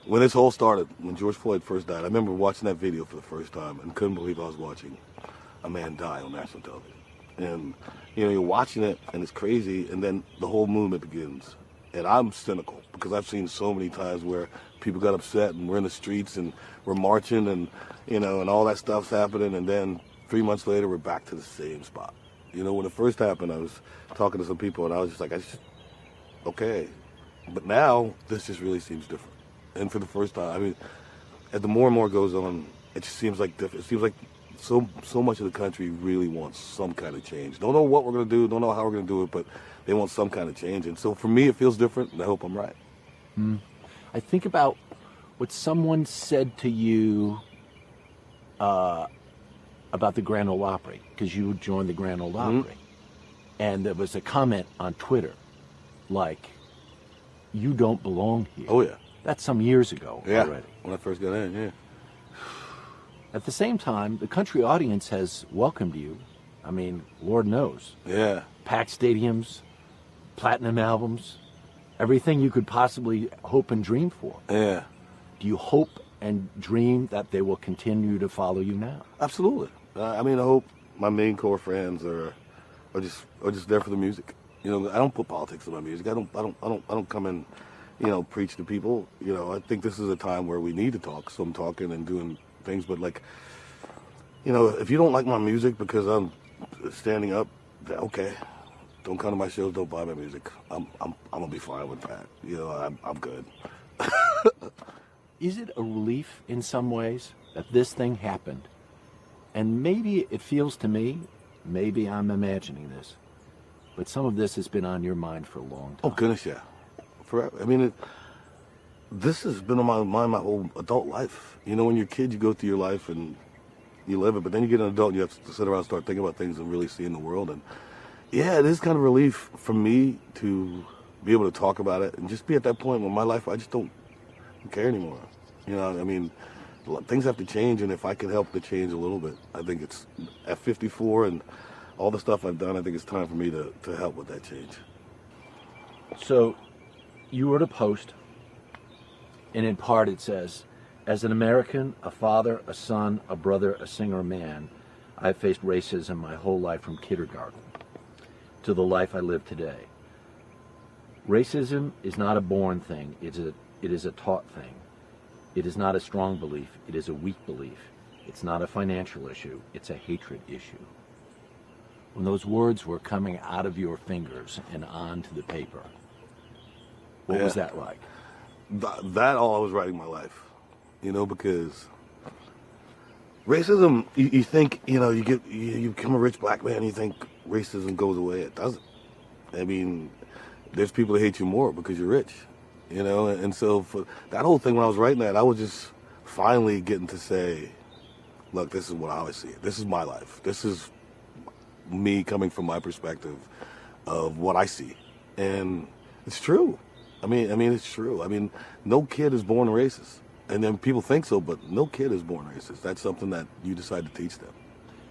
when this whole started, when George Floyd first died, I remember watching that video for the first time and couldn't believe I was watching a man die on national television. And, you know, you're watching it and it's crazy, and then the whole movement begins. And I'm cynical because I've seen so many times where people got upset and we're in the streets and we're marching and, you know, and all that stuff's happening, and then 3 months later we're back to the same spot. You know, when it first happened, I was talking to some people and I was just like, okay. But now this just really seems different. And for the first time, I mean, as the more and more goes on, it just seems like different. It seems like so much of the country really wants some kind of change. Don't know what we're going to do, don't know how we're going to do it, but they want some kind of change. And so for me, it feels different, and I hope I'm right. I think about what someone said to you about the Grand Ole Opry, because you joined the Grand Ole Opry. And there was a comment on Twitter like, "You don't belong here." Oh, yeah. That's some years ago already. When I first got in, yeah. At the same time, the country audience has welcomed you. I mean, Lord knows. Yeah. Packed stadiums, platinum albums, everything you could possibly hope and dream for. Yeah. Do you hope and dream that they will continue to follow you now? Absolutely. I mean, I hope my main core fans are just there for the music. You know, I don't put politics in my music. I don't come and, you know, preach to people. You know, I think this is a time where we need to talk. So I'm talking and doing things, but like, you know, if you don't like my music because I'm standing up, okay, don't come to my shows, don't buy my music. I'm gonna be fine with that. You know, I'm good. Is it a relief in some ways that this thing happened? And maybe it feels to me, maybe I'm imagining this, but some of this has been on your mind for a long time. Oh goodness, yeah, forever. I mean, this has been on my mind my whole adult life. You know, when you're a kid, you go through your life and you live it, but then you get an adult and you have to sit around and start thinking about things and really seeing the world. And yeah, it is kind of relief for me to be able to talk about it and just be at that point in my life where I just don't care anymore. You know, I mean, things have to change, and if I can help to change a little bit, I think it's, at 54 and all the stuff I've done, I think it's time for me to help with that change. So you wrote a post, and in part it says, "As an American, a father, a son, a brother, a singer, a man, I've faced racism my whole life from kindergarten to the life I live today. Racism is not a born thing, it is a taught thing. It is not a strong belief, it is a weak belief. It's not a financial issue, it's a hatred issue." When those words were coming out of your fingers and onto the paper, what was that like? That all I was writing my life, you know, because racism, you think, you know, you become a rich black man, you think racism goes away. It doesn't. I mean, there's people that hate you more because you're rich, you know, and so for that whole thing, when I was writing that, I was just finally getting to say, look, this is what I always see it. This is my life. This is me coming from my perspective of what I see. And it's true. I mean, it's true. I mean, no kid is born racist. And then people think so, but no kid is born racist. That's something that you decide to teach them.